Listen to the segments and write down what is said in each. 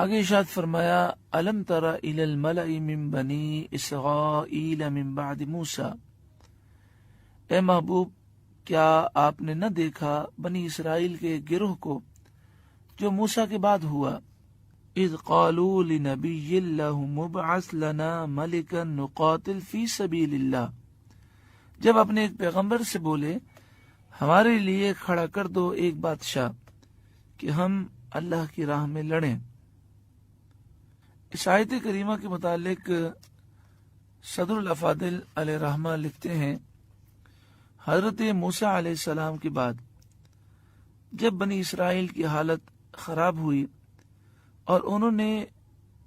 آگے ارشاد فرمایا الم تر الی الملأ من بنی اسرائیل من بعد موسیٰ، اے محبوب کیا آپ نے نہ دیکھا بنی اسرائیل کے گروہ کو جو موسیٰ کے بعد ہوا، اذ قالوا لنبی لہم ابعث لنا ملکا نقاتل فی سبیل اللہ، جب اپنے ایک پیغمبر سے بولے ہمارے لیے کھڑا کر دو ایک بادشاہ کہ ہم اللہ کی راہ میں لڑیں۔ اس آیت کریمہ کے متعلق صدر الافاضل علیہ رحمہ لکھتے ہیں، حضرت موسیٰ علیہ السلام کے بعد جب بنی اسرائیل کی حالت خراب ہوئی اور انہوں نے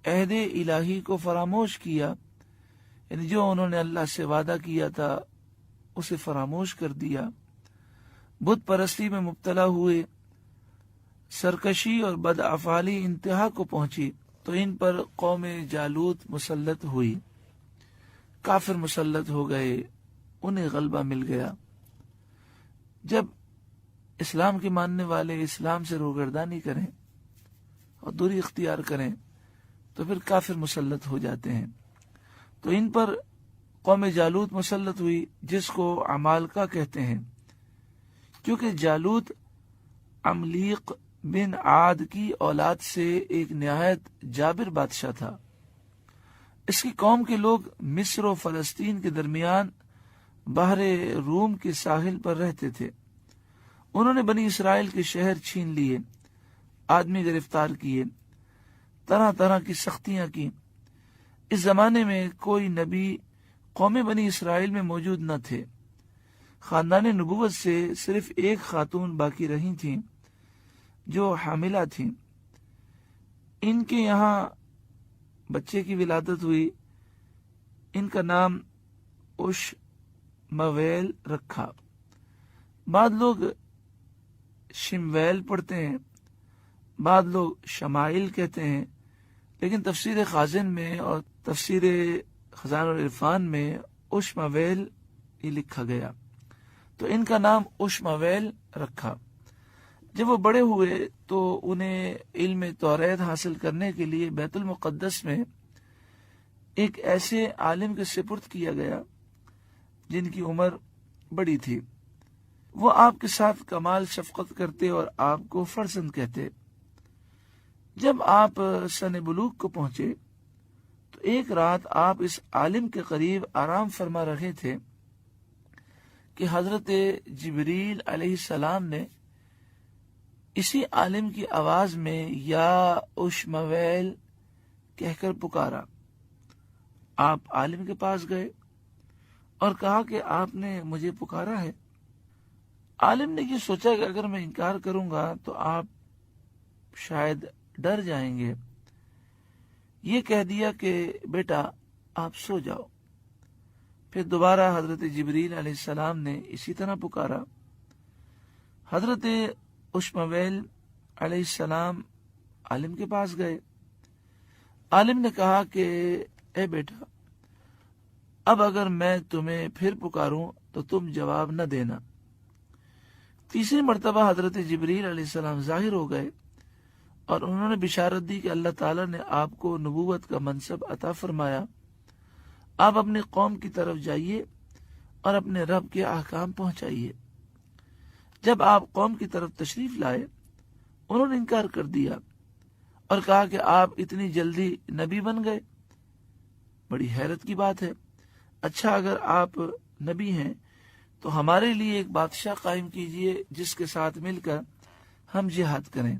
عہد الہی کو فراموش کیا، یعنی جو انہوں نے اللہ سے وعدہ کیا تھا اسے فراموش کر دیا، بت پرستی میں مبتلا ہوئے، سرکشی اور بدافعالی انتہا کو پہنچی، تو ان پر قوم جالوت مسلط ہوئی، کافر مسلط ہو گئے، انہیں غلبہ مل گیا۔ جب اسلام کے ماننے والے اسلام سے روگردانی کریں اور دوری اختیار کریں تو پھر کافر مسلط ہو جاتے ہیں۔ تو ان پر قوم جالوت مسلط ہوئی، جس کو عمالقہ کہتے ہیں، کیونکہ جالوت عملیق بن عاد کی اولاد سے ایک نہایت جابر بادشاہ تھا۔ اس کی قوم کے لوگ مصر و فلسطین کے درمیان بحر روم کے ساحل پر رہتے تھے۔ انہوں نے بنی اسرائیل کے شہر چھین لیے، آدمی گرفتار کیے، طرح طرح کی سختیاں کی۔ اس زمانے میں کوئی نبی قوم بنی اسرائیل میں موجود نہ تھے۔ خاندان نبوت سے صرف ایک خاتون باقی رہی تھیں جو حاملہ تھیں۔ ان کے یہاں بچے کی ولادت ہوئی، ان کا نام اشمویل رکھا۔ بعض لوگ شمویل پڑھتے ہیں، بعض لوگ شمائل کہتے ہیں، لیکن تفسیر خازن میں اور تفسیر خزان العرفان میں اشمویل ہی لکھا گیا، تو ان کا نام اشمویل رکھا۔ جب وہ بڑے ہوئے تو انہیں علم توریت حاصل کرنے کے لیے بیت المقدس میں ایک ایسے عالم کے سپرد کیا گیا جن کی عمر بڑی تھی۔ وہ آپ کے ساتھ کمال شفقت کرتے اور آپ کو فرزند کہتے۔ جب آپ سن بلوغ کو پہنچے تو ایک رات آپ اس عالم کے قریب آرام فرما رہے تھے کہ حضرت جبریل علیہ السلام نے اسی عالم کی آواز میں یا اشمویل کہہ کر پکارا۔ آپ عالم کے پاس گئے اور کہا کہ آپ نے مجھے پکارا ہے۔ عالم نے یہ سوچا کہ اگر میں انکار کروں گا تو آپ شاید ڈر جائیں گے، یہ کہہ دیا کہ بیٹا آپ سو جاؤ۔ پھر دوبارہ حضرت جبریل علیہ السلام نے اسی طرح پکارا۔ حضرت اشمویل علیہ السلام عالم کے پاس گئے۔ عالم نے کہا کہ اے بیٹا، اب اگر میں تمہیں پھر پکاروں تو تم جواب نہ دینا۔ تیسری مرتبہ حضرت جبریل علیہ السلام ظاہر ہو گئے اور انہوں نے بشارت دی کہ اللہ تعالیٰ نے آپ کو نبوت کا منصب عطا فرمایا، آپ اپنے قوم کی طرف جائیے اور اپنے رب کے احکام پہنچائیے۔ جب آپ قوم کی طرف تشریف لائے، انہوں نے انکار کر دیا اور کہا کہ آپ اتنی جلدی نبی بن گئے، بڑی حیرت کی بات ہے۔ اچھا، اگر آپ نبی ہیں تو ہمارے لیے ایک بادشاہ قائم کیجئے جس کے ساتھ مل کر ہم جہاد کریں۔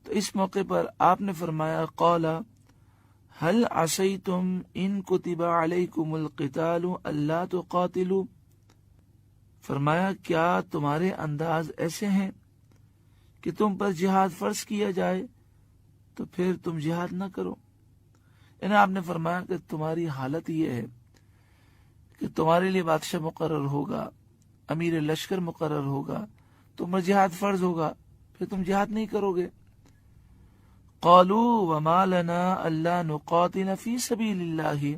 تو اس موقع پر آپ نے فرمایا قال هل عصیتم ان کتب علیکم القتال الا تقاتلوا، فرمایا کیا تمہارے انداز ایسے ہیں کہ تم پر جہاد فرض کیا جائے تو پھر تم جہاد نہ کرو؟ یعنی آپ نے فرمایا کہ تمہاری حالت یہ ہے کہ تمہارے لیے بادشاہ مقرر ہوگا، امیر لشکر مقرر ہوگا، تم پر جہاد فرض ہوگا، پھر تم جہاد نہیں کرو گے۔ قالوا وما لنا الا نقاتل في سبيل الله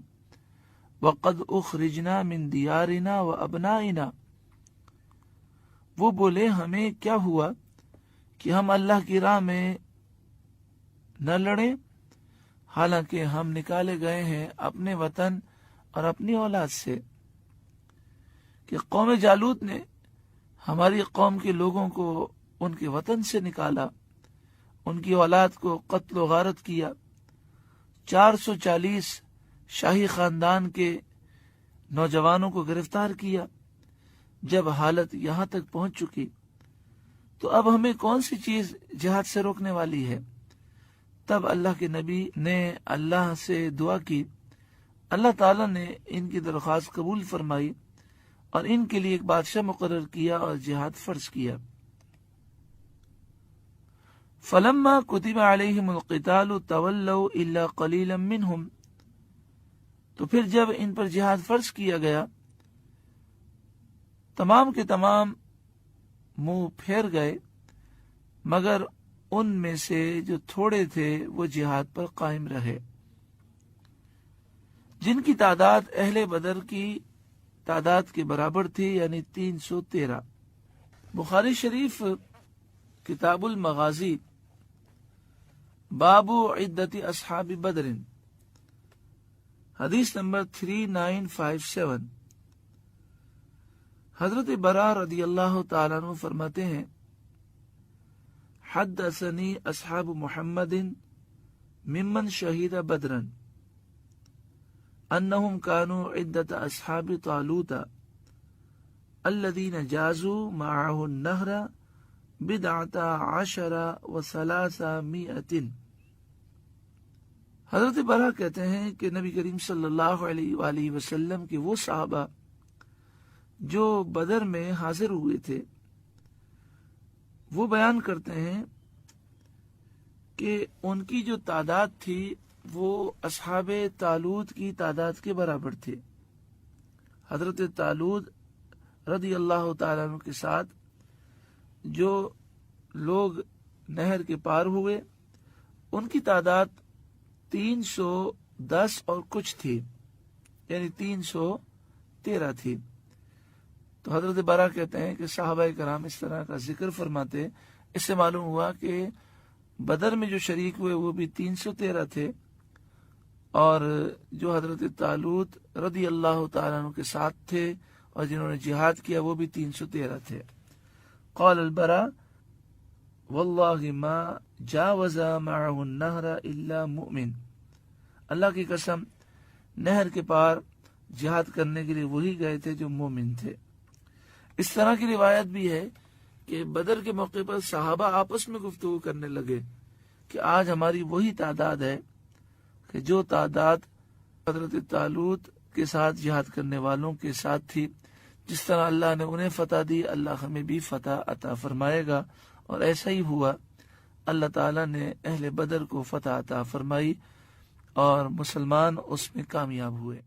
وقد اخرجنا من دیارنا وابنائنا، وہ بولے ہمیں کیا ہوا کہ ہم اللہ کی راہ میں نہ لڑیں، حالانکہ ہم نکالے گئے ہیں اپنے وطن اور اپنی اولاد سے۔ کہ قوم جالوت نے ہماری قوم کے لوگوں کو ان کے وطن سے نکالا، ان کی اولاد کو قتل و غارت کیا، 440 شاہی خاندان کے نوجوانوں کو گرفتار کیا۔ جب حالت یہاں تک پہنچ چکی تو اب ہمیں کون سی چیز جہاد سے روکنے والی ہے؟ تب اللہ کے نبی نے اللہ سے دعا کی، اللہ تعالیٰ نے ان کی درخواست قبول فرمائی اور ان کے لیے ایک بادشاہ مقرر کیا اور جہاد فرض کیا۔ فلما كتب عليهم القتال تولوا الا قليلا منهم، تو پھر جب ان پر جہاد فرض کیا گیا تمام کے تمام منہ پھیر گئے، مگر ان میں سے جو تھوڑے تھے وہ جہاد پر قائم رہے، جن کی تعداد اہل بدر کی تعداد کے برابر تھی، یعنی 313۔ بخاری شریف کتاب المغازی باب عدت اصحاب بدر، حدیث نمبر 3957، حضرت برا رضی اللہ تعالیٰ عنہ فرماتے ہیں، حدثنی اصحاب محمد ممن شہید بدرا انہم کانوا عدت اصحاب طالوت الذین جازوا معه النہر 17,300۔ حضرت برا کہتے ہیں کہ نبی کریم صلی اللہ علیہ وآلہ وسلم کے وہ صحابہ جو بدر میں حاضر ہوئے تھے وہ بیان کرتے ہیں کہ ان کی جو تعداد تھی وہ اصحاب طالوت کی تعداد کے برابر تھے۔ حضرت طالوت رضی اللہ تعالیٰ عنہ کے ساتھ جو لوگ نہر کے پار ہوئے ان کی تعداد 310 اور کچھ تھی، یعنی 313 تھی۔ تو حضرت برا کہتے ہیں کہ صحابہ کرام اس طرح کا ذکر فرماتے، اس سے معلوم ہوا کہ بدر میں جو شریک ہوئے وہ بھی 313 تھے، اور جو حضرت طالوت رضی اللہ تعالیٰ عنہ کے ساتھ تھے اور جنہوں نے جہاد کیا وہ بھی 313 تھے۔ قال البراء واللہ ما جاوز معه النہر الا مؤمن، اللہ کی قسم نہر کے پار جہاد کرنے کے لیے وہی گئے تھے جو مومن تھے۔ اس طرح کی روایت بھی ہے کہ بدر کے موقع پر صحابہ آپس میں گفتگو کرنے لگے کہ آج ہماری وہی تعداد ہے کہ جو تعداد حضرت طالوت کے ساتھ جہاد کرنے والوں کے ساتھ تھی، جس طرح اللہ نے انہیں فتح دی اللہ ہمیں بھی فتح عطا فرمائے گا۔ اور ایسا ہی ہوا، اللہ تعالیٰ نے اہل بدر کو فتح عطا فرمائی اور مسلمان اس میں کامیاب ہوئے۔